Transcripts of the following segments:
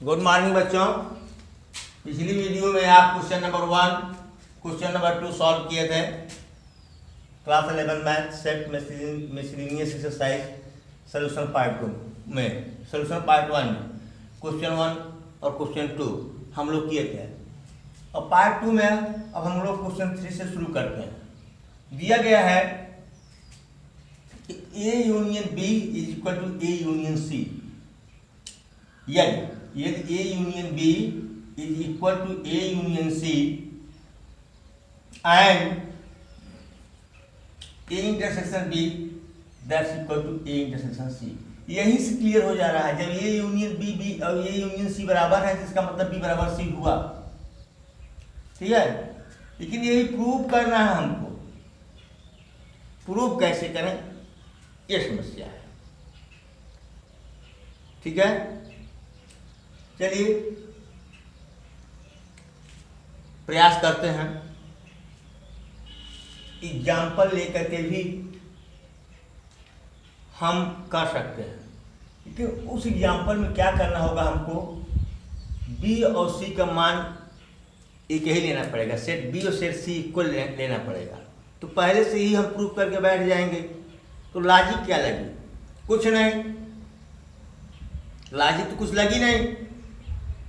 Good morning बच्चों। पिछली video में आप question number 1, question number 2 solve किए थे। Class 11 math set miscellaneous exercise solution part 2 में, सोल्यूशन पार्ट 1 में क्वेश्चन 1 और क्वेश्चन 2 हम लोग किए थे। और पार्ट 2 में अब हम लोग क्वेश्चन 3 से शुरू करते हैं। दिया गया है A union B is equal to A union C। यदि A union B is equal to A union C and A intersection B that's equal to A intersection C। यहीं से क्लियर हो जा रहा है, जब A यूनियन B और A union C बराबर है, जिसका मतलब B बराबर C हुआ। ठीक है, लेकिन यही प्रूव करना है हमको। प्रूव कैसे करें, ये समस्या है। ठीक है, चलिए प्रयास करते हैं। एग्जाम्पल लेकर के भी हम कर सकते हैं, लेकिन उस एग्जाम्पल में क्या करना होगा, हमको B और C का मान एक ही लेना पड़ेगा। सेट B और सेट C इक्वल लेना पड़ेगा। तो पहले से ही हम प्रूव करके बैठ जाएंगे, तो लॉजिक क्या लगी? कुछ नहीं, लॉजिक तो कुछ लगी नहीं।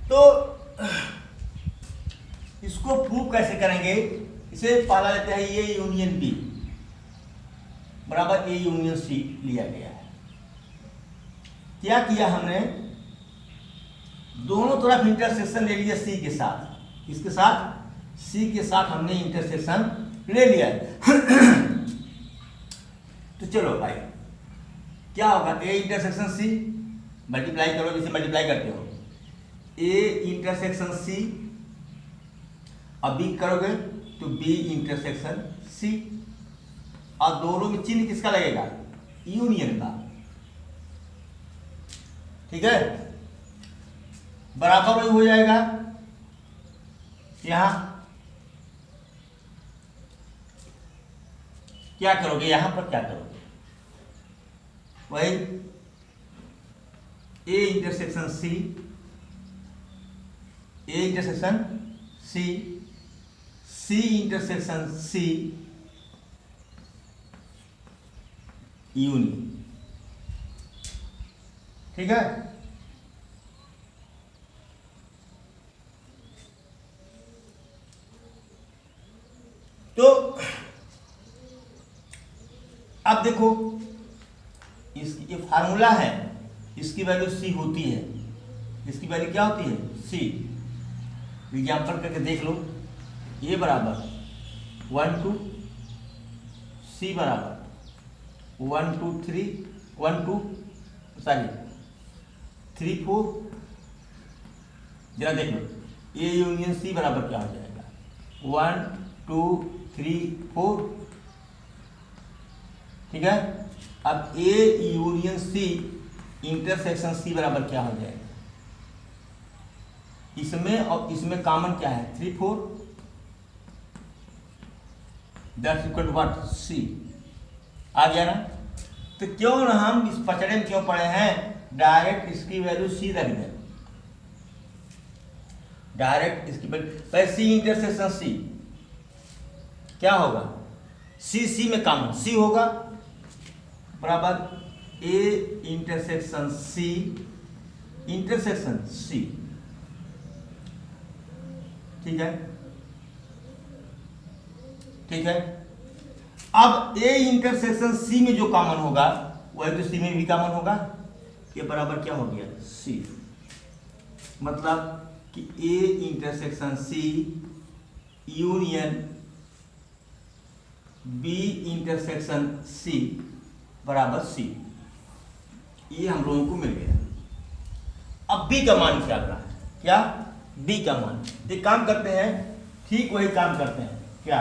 तो इसको प्रूव कैसे करेंगे? इसे पहला लेते हैं A यूनियन B बराबर A यूनियन C लिया गया है। क्या किया हमने? दोनों तरफ इंटरसेक्शन ले लिया C के साथ। इसके साथ C के साथ हमने इंटरसेक्शन ले लिया। तो चलो भाई, क्या होगा? A इंटरसेक्शन C मल्टीप्लाई करो, जिसे मल्टीप्लाई करते हो। A इंटरसेक्शन C अब B करोगे तो B इंटरसेक्शन C, और दोनों में चिन्ह किसका लगेगा? यूनियन का। ठीक है, बराबर वही हो जाएगा। यहां क्या करोगे? यहां पर क्या करोगे? वही A intersection C, A intersection C, C intersection C union. ठीक है, तो अब देखो, ये फार्मूला है, इसकी वैल्यू C होती है। इसकी वैल्यू क्या होती है? C। एग्जाम्पल करके देख लो। A बराबर 1 2, C बराबर 1 2 3 1 2 3 4। जरा देख लो, A यूनियन C बराबर क्या हो जाएगा? 1 2 3 4। ठीक है, अब A union C intersection C बराबर क्या हो जाएगा? इसमें और इसमें कॉमन क्या है? 3 4। That's equal to what? C। आ गया ना? तो क्यों ना हम इस पचड़े में क्यों पड़े हैं, डायरेक्ट इसकी वैल्यू C रख दें। डायरेक्ट इसकी वैल्यू C इंटरसेक्शन C क्या होगा? C में कॉमन C होगा, बराबर A intersection C intersection C। ठीक है, ठीक है। अब A इंटरसेक्शन C में जो कॉमन होगा वही तो C में भी कॉमन होगा। ये बराबर क्या हो गया? C। मतलब कि A intersection C union B intersection C बराबर C। ये हम लोगों को मिल गया। अब B का मान क्या रहा है? क्या? B का मान। एक काम करते हैं, ठीक वही काम करते हैं। क्या?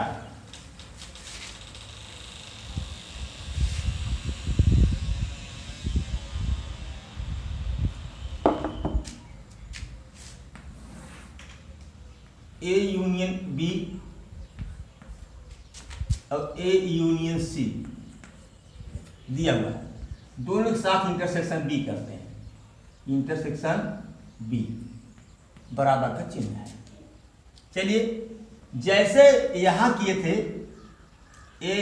A यूनियन B और A यूनियन C दिया हुआ है। दोनों के साथ इंटरसेक्शन B करते हैं। इंटरसेक्शन B बराबर का चिन्ह है। चलिए, जैसे यहां किए थे A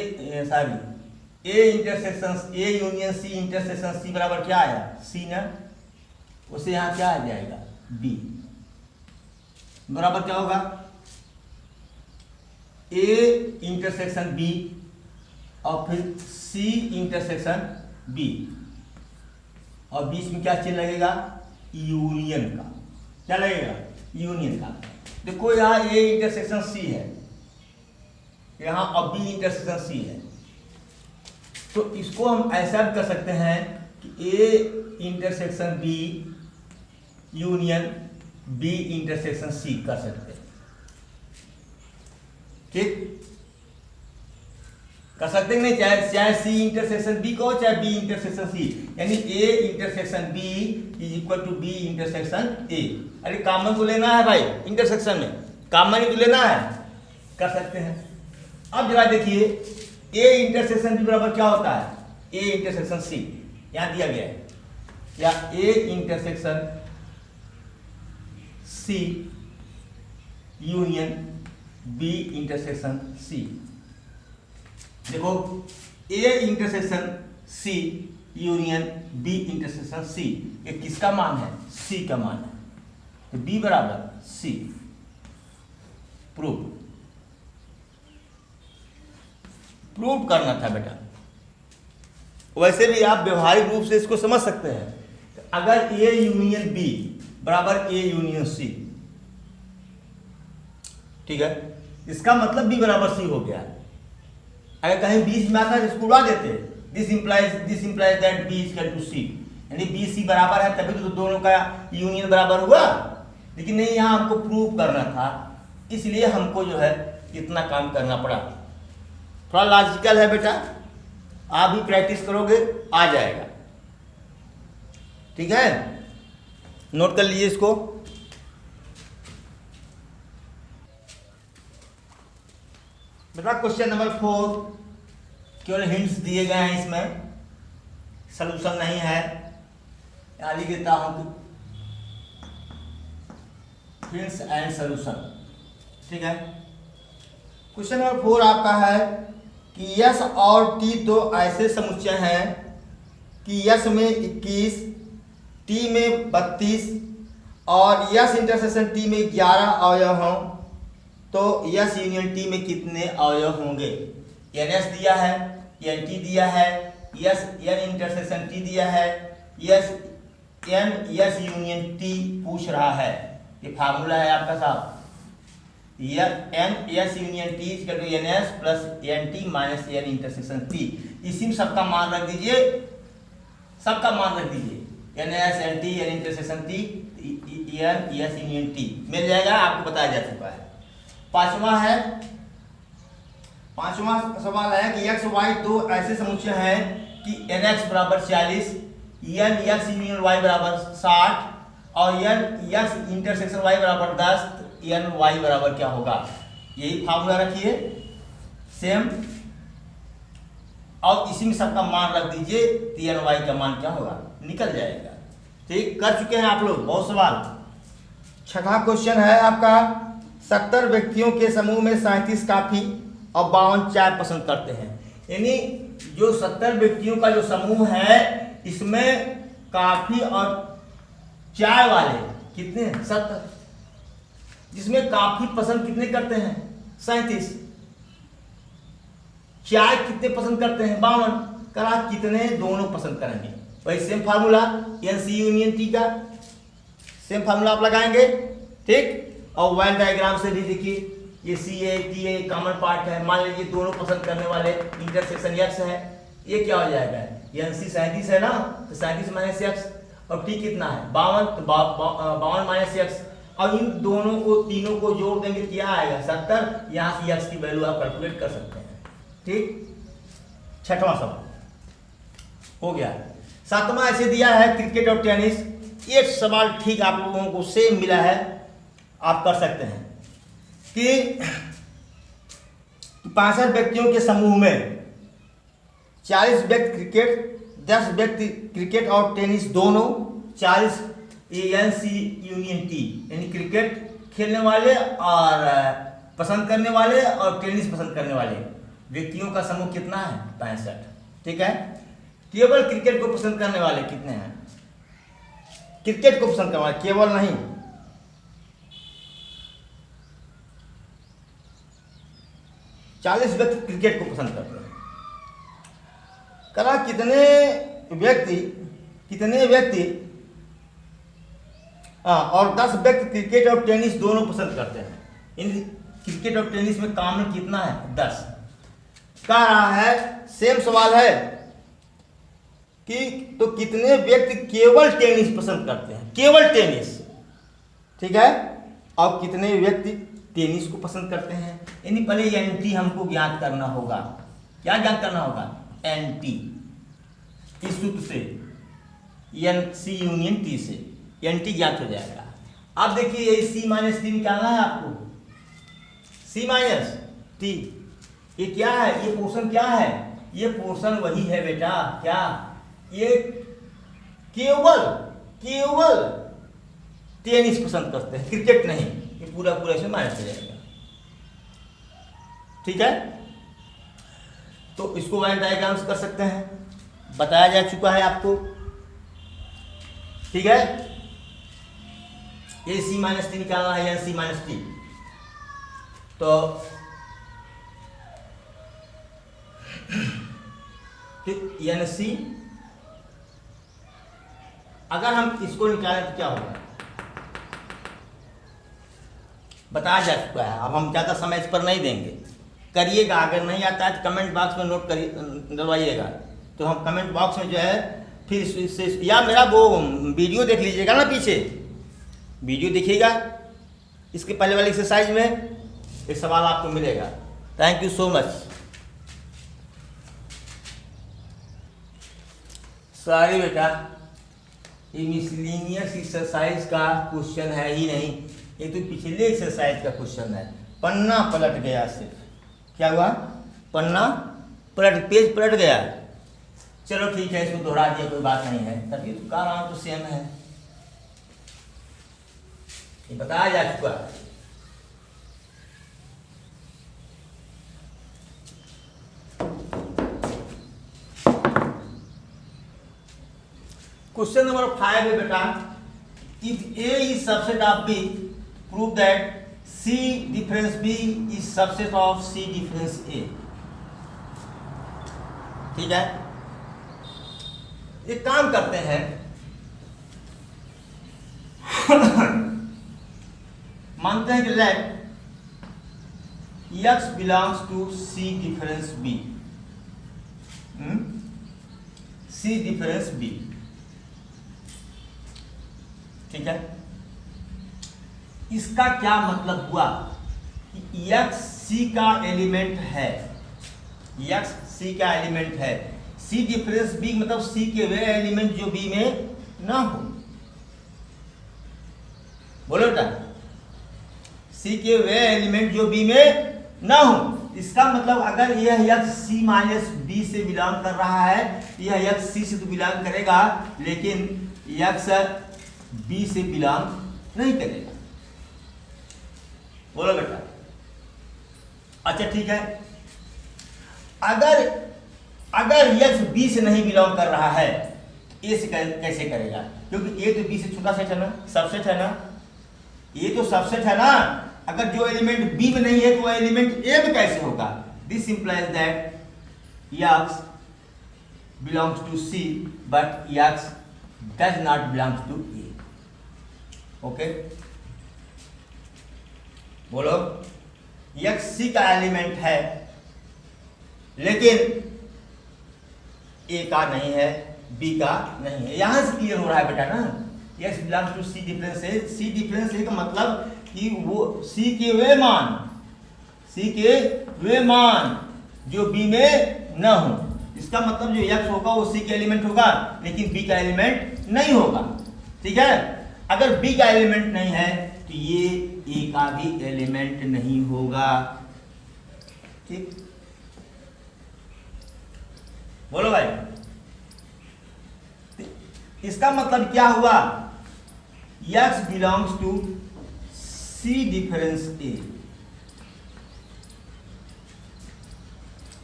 intersection A union C intersection C बराबर क्या आया सी ना, उसे यहां क्या आ जाएगा बी बराबर क्या होगा ए इंटरसेक्शन बी और फिर सी इंटरसेक्शन बी और बीच में क्या चिन्ह लगेगा यूनियन का। क्या लगेगा यूनियन का। देखो यहाँ ए इंटरसेक्शन सी है, यहाँ अब बी इंटरसेक्शन सी है, तो इसको हम ऐसा भी कर सकते हैं कि A intersection B union B intersection C कर सकते हैं। ठीक कर सकते हैं नहीं, चाहे सी इंटरसेक्शन बी को चाहे बी इंटरसेक्शन सी, यानी A intersection B is equal to B intersection A. अरे कॉमन तो लेना है भाई, इंटरसेक्शन में कॉमन ही तो लेना है, कर सकते हैं। अब जरा देखिए ए इंटरसेक्शन बी बराबर क्या होता है ए इंटरसेक्शन सी, यहां दिया गया है, या A intersection C union B intersection C. देखो A intersection C union B intersection C, ये किसका मान है सी का मान है, तो बी बराबर सी। प्रूव करना था बेटा। वैसे भी आप व्यवहारिक रूप से इसको समझ सकते हैं। अगर ए यूनियन बी बराबर ए यूनियन सी, ठीक है, इसका मतलब बी बराबर सी हो गया। अगर कहीं बीच में आता है इसको उड़ा देते, this implies that B equal to C, यानी बी सी बराबर है तभी तो दोनों का यूनियन बराबर हुआ। लेकिन नहीं, यहां हमको प्रूव करना था, इसलिए हमको जो है इतना काम करना पड़ा। थोड़ा लॉजिकल है बेटा, आप भी प्रैक्टिस करोगे आ जाएगा। ठीक है, नोट कर लीजिए इसको। बेटा क्वेश्चन नंबर 4 केवल हिंट्स दिए गए हैं, इसमें सलूशन नहीं है। यहाँ लिख देता हूं हिंट्स एंड सलूशन। ठीक है, क्वेश्चन नंबर 4 आपका है कि यस और टी दो ऐसे समुच्चय हैं कि यस में 21, टी में 32 और यस इंटरसेक्शन टी में 11 अवयव हों, तो यस यूनियन टी में कितने अवयव होंगे। एन एस दिया है, एन टी दिया है, यस एन इंटरसेक्शन टी दिया है, S n S union T पूछ रहा है। ये फार्मूला है आपका साहब, n S union T equal to n S plus n T minus n intersection T. इसी में सबका मान रख दीजिए, सबका मान रख दीजिए, N S N T N intersection T N S union T मिल जाएगा, आपको बताया जा चुका है। पांचवा सवाल है कि एक्स वाई दो ऐसे समुच्चय हैं कि एन एक्स बराबर 40, एन एक्स यूनियन वाई बराबर 60 और एन एक्स इंटरसेक्शन वाई बराबर 10, एन वाई बराबर क्या होगा। यही फार्मूला रखिए सेम, और इसी में सबका मान रख दीजिए, तो एन वाई का मान क्या होगा निकल जाएगा। ठीक, कर चुके हैं आप लोग बहुत सवाल। छठा क्वेश्चन है आपका 70 व्यक्तियों के समूह में 37 काफी और 52 चाय पसंद करते हैं। यानी जो 70 व्यक्तियों का जो समूह है, इसमें काफी और चाय वाले कितने हैं 70, जिसमें काफी पसंद कितने करते हैं 37, चाय कितने पसंद करते हैं 52, करा कितने दोनों पसंद करेंगे। वही same formula n C union T का सेम फार्मूला आप लगाएंगे। ठीक, और वेन डायग्राम से भी देखिए, ये C A T A common part है। मान लीजिए दोनों पसंद करने वाले इंटरसेक्शन एक्स है, ये क्या हो जाएगा एन सी 37 है ना, तो 37 माइनस एक्स, और टी कितना है 52, तो 52 माइनस एक्स, और इन दोनों को तीनों को जोड़ देंगे क्या आएगा 70। यहाँ से एक्स की वैल्यू आप कैलकुलेट कर सकते हैं। ठीक, छठवां सवाल हो गया। सातवां ऐसे दिया है क्रिकेट और टेनिस, एक सवाल ठीक आप लोगों को सेम मिला है, आप कर सकते हैं कि 65 व्यक्तियों के समूह में 40 व्यक्ति क्रिकेट, 10 व्यक्ति क्रिकेट और टेनिस दोनों, 40 ANCUNT, यानी क्रिकेट खेलने वाले और पसंद करने वाले और टेनिस पसंद करने वाले व्यक्तियों का समूह कितना है? 65। ठीक है। केवल क्रिकेट को पसंद करने वाले कितने हैं? क्रिकेट को पसंद करने वाले, केवल नहीं, 40 व्यक्ति क्रिकेट को पसंद करते हैं। करा कितने व्यक्ति और 10 व्यक्ति क्रिकेट और टेनिस दोनों पसंद करते हैं। इन क्रिकेट और टेनिस में कॉमन कितना है? 10। कह रहा है, सेम सवाल है कि तो कितने व्यक्ति केवल टेनिस पसंद करते हैं? केवल टेनिस। ठीक है। और कितने व्यक्ति टेनिस को पसंद करते हैं? यानी पहले एंटी हमको ज्ञात करना होगा। क्या ज्ञात करना होगा? एंटी। इस सूत्र से NCUNT से एंटी ज्ञात हो जाएगा। अब देखिए ये C-T निकालना है आपको। C-T ये क्या है? ये पोर्शन क्या है? ये पोर्शन वही है बेटा, क्या? ये केवल टेनिस पसंद करते हैं, क्रिकेट नहीं। ये पूरा इसमें माइनस हो जाएगा। ठीक है। तो इसको वाइन डायग्राम से कर सकते हैं, बताया जा चुका है आपको। ठीक है। ये C-T निकालना है, या C-T। तो NC, अगर हम इसको निकालें तो क्या होगा? बताया जा चुका है। अब हम ज़्यादा समय इस पर नहीं देंगे, करिएगा। अगर नहीं आता है तो कमेंट बॉक्स में नोट करिए, डलवाइएगा। तो हम कमेंट बॉक्स में जो है फिर इससे, या मेरा वो वीडियो देख लीजिएगा ना, पीछे वीडियो देखिएगा, इसके पहले वाली एक्सरसाइज में एक सवाल आपको मिलेगा। Thank you so much. Sorry बेटा, ये मिसलिनियस एक्सरसाइज का क्वेश्चन है ही नहीं, ये तो पिछले एक्सरसाइज का क्वेश्चन है। पन्ना पलट गया, सिर्फ क्या हुआ? पन्ना पेज पलट गया। चलो ठीक है, इसको दोहरा दिया, कोई बात नहीं है। तभी तो कह रहा हूं, तो सेम है, ये बताया जा चुका है। क्वेश्चन नंबर 5 है बेटा, if A is subset of B, prove that C difference B is subset of C difference A। ठीक है। एक काम करते हैं, मानते हैं कि late X belongs to C difference B, C difference B। ठीक है। इसका क्या मतलब हुआ कि X C का एलिमेंट है, X C का एलिमेंट है। C डिफरेंस B मतलब C के वे एलिमेंट जो B में ना हो। बोलो बेटा, C के वे एलिमेंट जो B में ना हो। इसका मतलब अगर यह X C माइनस B से बिलोंग कर रहा है, यह X C से तो बिलोंग करेगा, लेकिन X B से बिलोंग नहीं करेगा। बोलो बेटा। अच्छा ठीक है, अगर X B से नहीं बिलोंग कर रहा है, A से कैसे करेगा? क्योंकि A तो B से छोटा सेट है ना, सबसेट है ना, ये तो सबसेट है ना। अगर जो एलिमेंट B में नहीं है तो वो एलिमेंट A में कैसे होगा? This implies that X belongs to C but X does not belong to A। Okay बोलो, X C का एलिमेंट है लेकिन A का नहीं है, B का नहीं है। यहां से क्लियर हो रहा है बेटा ना, X belongs to C difference है। C डिफरेंस है का मतलब कि वो C के वे मान जो B में न हो। इसका मतलब जो X होगा वो C का एलिमेंट होगा, लेकिन B का एलिमेंट नहीं होगा। ठीक है। अगर B का एलिमेंट नहीं है तो ये A का भी एलिमेंट नहीं होगा। ठीक, बोलो भाई। इसका मतलब क्या हुआ x belongs to C difference A।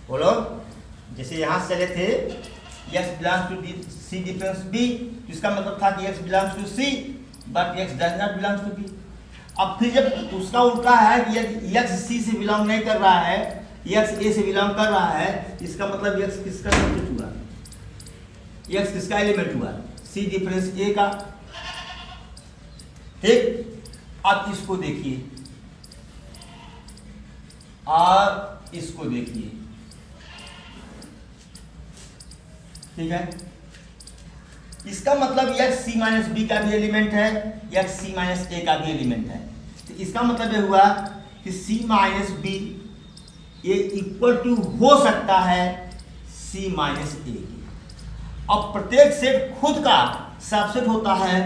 बोलो, जैसे यहां से चले थे x belongs to C difference B, तो इसका मतलब था कि x belongs to C but x does not belongs to B। अब फिर जब उसका उल्टा है कि यदि x C से बिलोंग नहीं कर रहा है, x A से बिलोंग कर रहा है, इसका मतलब x किसका सब्सेट हुआ, x किसका एलिमेंट हुआ, C डिफरेंस A का। ठीक, अब इसको देखिए और इसको देखिए, ठीक है। इसका मतलब x C माइनस बी का भी एलिमेंट है, x C माइनस ए का भी एलिमेंट है। तो इसका मतलब यह हुआ कि C माइनस बी ये इक्वल टू हो सकता है C माइनस ए के। अब प्रत्येक सेट खुद का सबसेट होता है,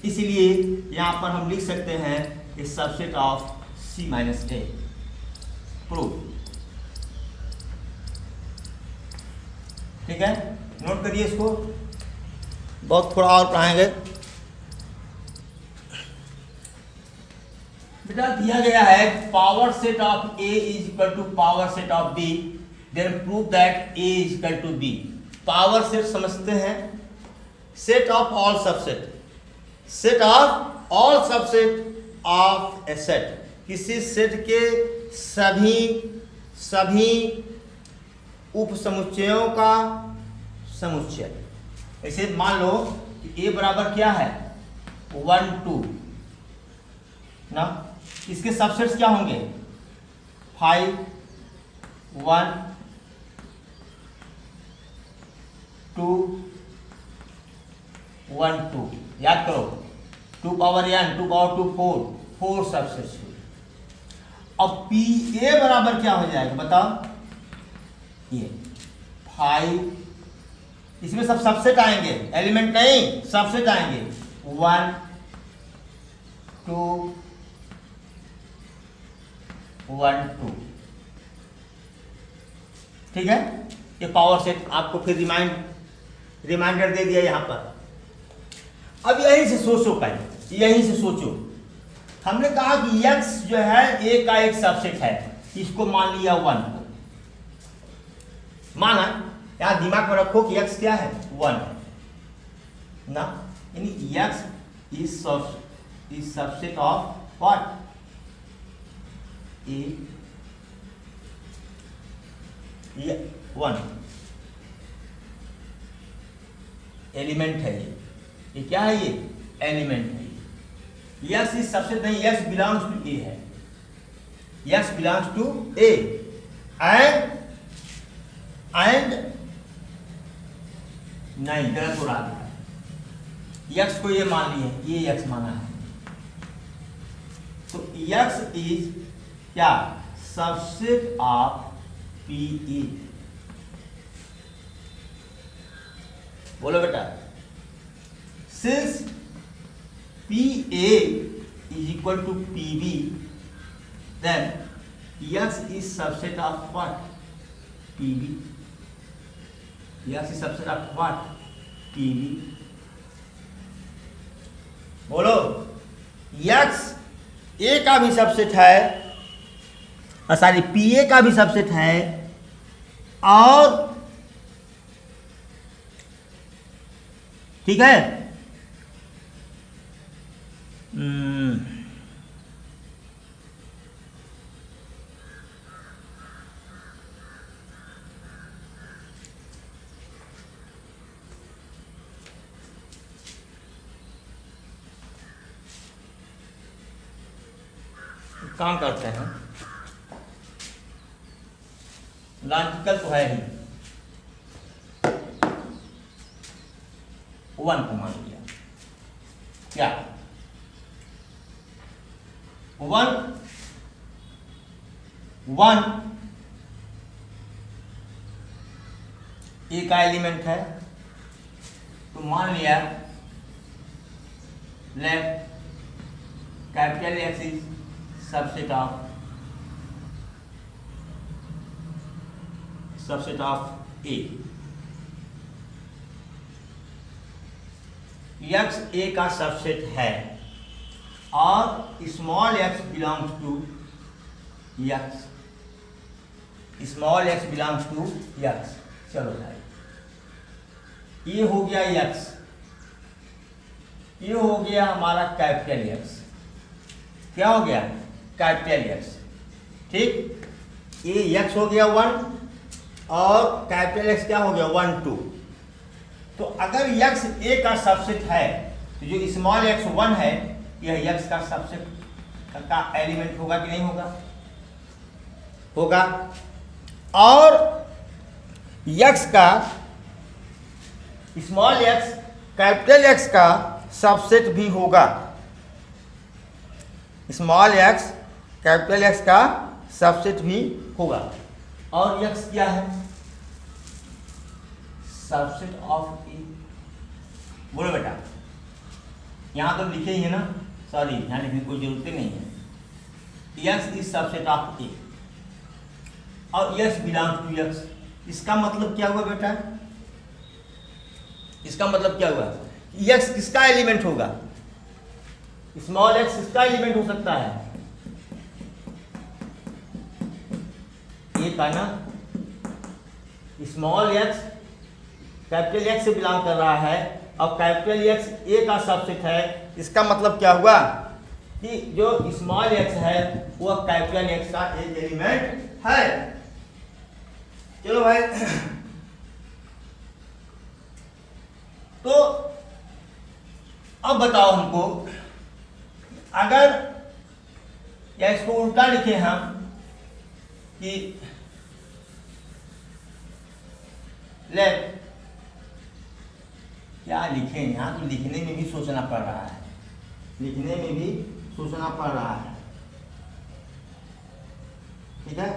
इसलिए यहां पर हम लिख सकते हैं A subset of C minus A. Proof, ठीक है, नोट करिए इसको, बहुत थोड़ा और पढ़ाएंगे। बेटा दिया गया है power set of A is equal to power set of B, then prove that A is equal to B। Power set समझते हैं, set of all subset, set of all subset of a set, किसी set के सभी उप समुच्चयों का समुच्चय। ऐसे मान लो कि A बराबर क्या है 1 2 ना, इसके सबसेट्स क्या होंगे 5 1 2 1 2। याद करो 2 पावर n 2 पावर 2 4 सबसेट्स हुए। अब PA बराबर क्या हो जाएगा बताओ, ये 5, इसमें सब सबसेट आएंगे, एलिमेंट नहीं, सबसेट आएंगे 1 2 1 2। ठीक है, ये पावर सेट आपको फिर रिमाइंडर दे दिया यहां पर। अब यहीं से सोचो, पहले यहीं से सोचो, हमने कहा कि x जो है A का एक सबसेट है, इसको मान लिया 1 को, माना, यहां दिमाग में रखो कि x क्या है 1 ना, यानी x is subset of what A 1 element है, ये क्या है, ये एलिमेंट है। यस इस सबसेट नहीं, यस बिलोंग्स टू ए है, x belongs to A and नहीं, गलत हो रहा है, यक्स को ये मान लिए, ये यक्स माना है, तो यक्स इज क्या सबसेट ऑफ पी ई। बोलो बेटा, since P A is equal to P B, then x is subset of what P B, x is subset of what P B. बोलो, यक्स ए का भी subset है, sorry P A का भी subset है, और ठीक है काम करते हैं, लॉजिकल तो है ही, 1 को मान लिया, क्या 1 ए का एलिमेंट है, तो मान लिया left capital x is subset of A, X A का सबसेट है, small x belongs to X, small x belongs to X. चलो भाई, ये हो गया एक्स, ये हो गया हमारा कैपिटल एक्स। क्या हो गया? Capital x. ठीक, ये एक्स हो गया 1 और कैपिटल एक्स क्या हो गया 1 2। तो अगर एक्स ए का सबसेट है तो जो स्मॉल एक्स 1 है यह एक्स का सबसेट का एलिमेंट होगा कि नहीं होगा? होगा। और एक्स का स्मॉल एक्स कैपिटल एक्स का सबसेट भी होगा। स्मॉल एक्स कैपिटल एक्स का सबसेट भी होगा। और एक्स क्या है? सबसेट ऑफ ए। बोलो बेटा, यहां तो लिखे ही है ना, सॉरी यहां लिखने की कोई जरूरत नहीं है। एक्स इज सबसेट ऑफ ए और एक्स बिलोंग्स टू एक्स। इसका मतलब क्या हुआ बेटा? इसका मतलब क्या हुआ? एक्स किसका एलिमेंट होगा? स्मॉल एक्स किसका एलिमेंट हो सकता है? ए का ना। स्मॉल एक्स कैपिटल एक्स से बिलोंग कर रहा है और कैपिटल एक्स ए का सबसेट है। इसका मतलब क्या हुआ कि जो स्मॉल एक्स है वो कैपिटल एक्स का एक एलिमेंट है। चलो भाई, तो अब बताओ हमको, अगर या इसको उल्टा लिखे हम कि लेट, क्या लिखें? यहां तो लिखने में भी सोचना पड़ रहा है, लिखने में भी सोचना पड़ रहा है। ठीक है,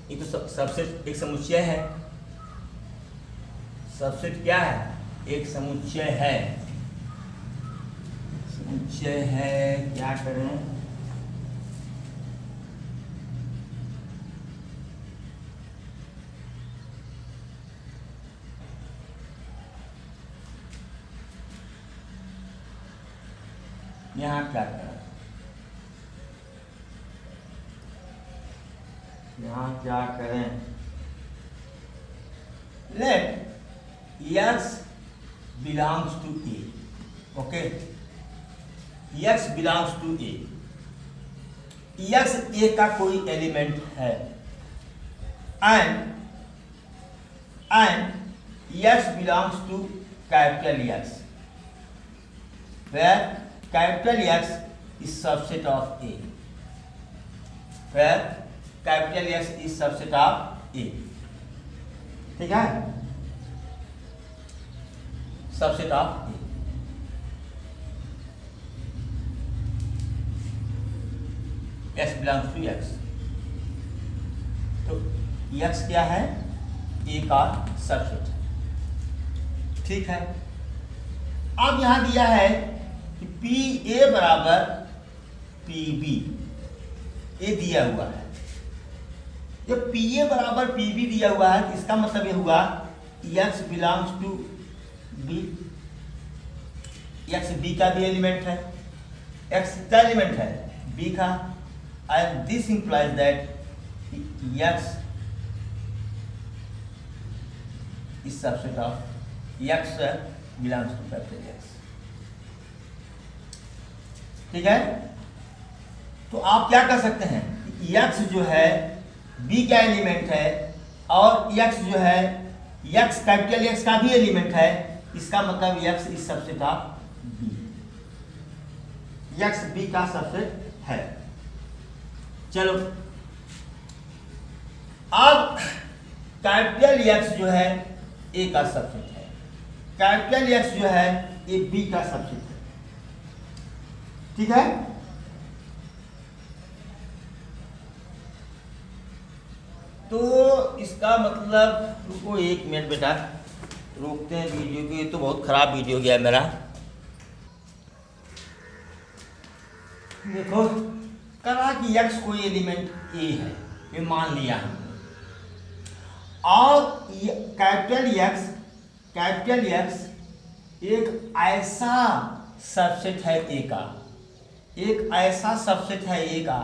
ये तो सबसेट एक समुच्चय है। सबसेट क्या है? एक समुच्चय है। समुच्चय है, क्या करें? यहां क्या करें? यहां क्या करें? Let X belongs to A. Okay, X belongs to A. X A का कोई एलिमेंट है and X belongs to capital X, where capital X is subset of A, where capital X is subset of A। ठीक है, subset of A। X belongs to X, तो X क्या है? A का subset. ठीक है, अब यहां दिया है कि पी ए बराबर पी बी, ये दिया हुआ है। जब पी ए बराबर पी बी दिया हुआ है, इसका मतलब ये हुआ x belongs to B. X B का भी एलिमेंट है। एक्स का एलिमेंट है बी का, and this implies that x is subset of x belongs to capital x. ठीक है, तो आप क्या कर सकते हैं? एक्स जो है बी का एलिमेंट है और एक्स जो है एक्स कैपिटल एक्स का भी एलिमेंट है। इसका मतलब x is subset of B, x B का सबसेट है। चलो, अब कैपिटल एक्स जो है ए का सबसेट है, कैपिटल एक्स जो है ये बी का सबसेट है। ठीक है, तो इसका मतलब, रुको एक मिनट बेटा, रोकते हैं वीडियो को। ये तो बहुत खराब वीडियो गया मेरा। देखो, करा कि एक्स कोई एलिमेंट ए है, ये मान लिया हमने। और कैपिटल एक्स एक ऐसा सबसेट है ए का, एक ऐसा सबसेट है ए का,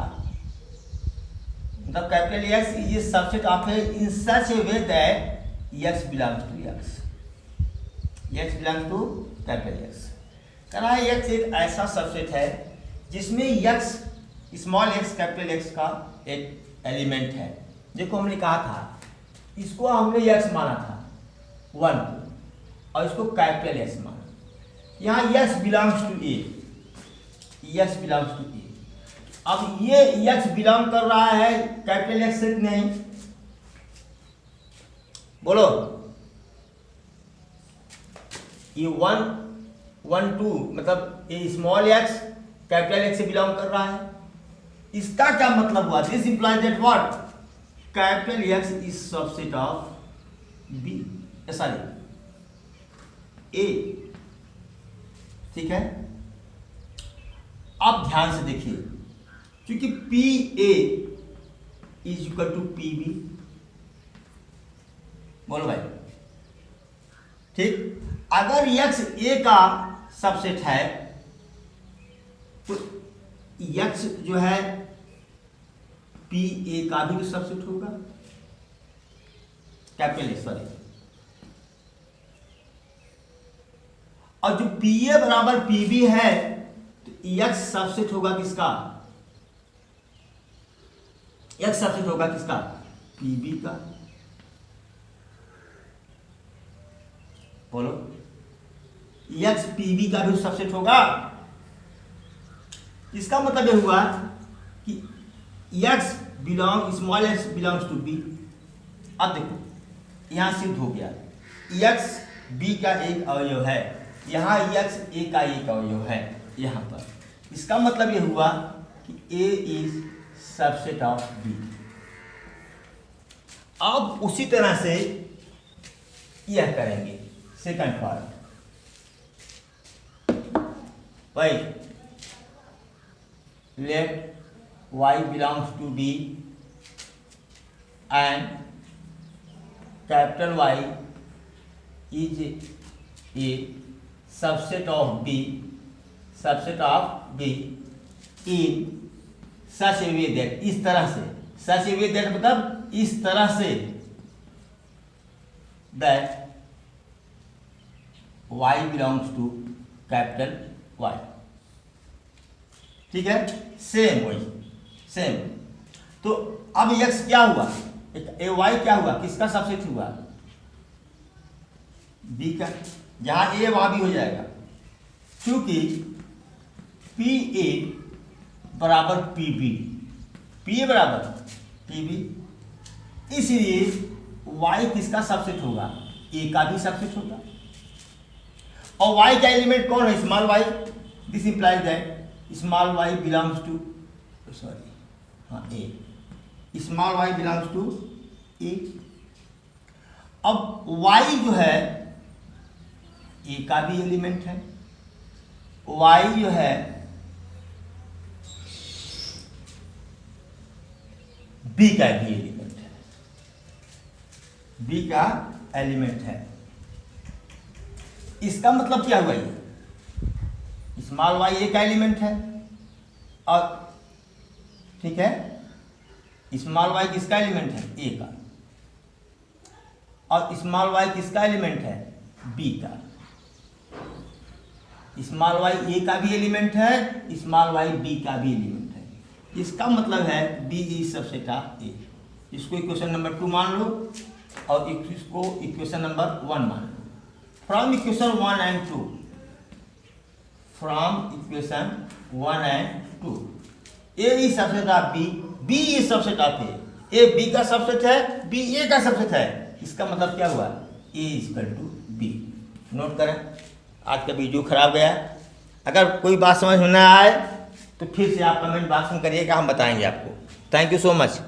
मतलब capital x is a subset of A in such a way that x belongs to x, x belongs to capital x. कहना है एक्स एक ऐसा सबसेट है जिसमें x small x capital x का एक एलिमेंट है। देखो हमने कहा था इसको हमने एक्स माना था 1 और इसको कैपिटल एक्स माना, यहाँ X belongs to A, X belongs to A. अब ये एक्स बिलोंग कर रहा है कैपिटल एक्स से नहीं, बोलो ये 1 2 मतलब ये स्मॉल एक्स कैपिटल एक्स से बिलोंग कर रहा है। इसका क्या मतलब हुआ? This implies that what capital x is subset of B, sorry A, ठीक है। अब ध्यान से देखिए, क्योंकि P A is equal to P B, बोलो भाई, ठीक। अगर एक्स ए का सबसेट है तो एक्स जो है पी ए का भी सबसेट होगा, कैपिटल ए, सॉरी। और जो पी ए बराबर पी बी है तो एक्स सबसेट होगा किसका? एक्स सबसेट होगा किसका? पी बी का, बोलो। एक्स पी बी का भी सबसेट होगा। इसका मतलब यह हुआ कि x belong small x belongs to B. अब देखो यहां सिद्ध हो गया एक्स बी का एक अवयव है, यहां एक्स ए का एक अवयव है यहां पर। इसका मतलब यह हुआ कि ए इज सबसेट ऑफ बी। अब उसी तरह से यह करेंगे सेकंड पार्ट, भाई late y belongs to B and capital Y is a subset of B in such a way that, इस तरह से, such a way that मतलब इस तरह से that y belongs to capital Y, ठीक है। सेम वही सेम। तो अब x क्या हुआ? ए वाई क्या हुआ? किसका सबसेट हुआ? b का। जहां ए वहां भी हो जाएगा, क्योंकि पी ए बराबर पी बी, पी ए बराबर पी बी, इसलिए y किसका सबसेट होगा? ए का भी सबसेट होगा। और y का एलिमेंट कौन है? Small y। This implies that small y belongs to, sorry हाँ A, small y belongs to A. अब y जो है ए का भी एलिमेंट है, y जो है b का भी एलिमेंट है, b का एलिमेंट है। इसका मतलब क्या हुआ? ये स्मॉल y ए का एलिमेंट है और ठीक है, स्मॉल y किसका एलिमेंट है? ए का। और स्मॉल y किसका एलिमेंट है? बी का। स्मॉल y ए का भी एलिमेंट है, स्मॉल y बी का भी एलिमेंट है। इसका मतलब है बी इज सबसेट ऑफ ए। इसको इक्वेशन नंबर 2 मान लो और इसको इक्वेशन नंबर 1 मान लो। From equation 1 and 2, from equation 1 and 2, A is subset of B, B is subset of A B का सबसेट है, बी ए का सबसेट है। इसका मतलब क्या हुआ? A is equal to B. Note करें, आज का वीडियो खराब गया। अगर कोई बात समझ में न आए तो फिर से आप कमेंट बॉक्स में करिएगा, हम बताएंगे आपको। Thank you so much.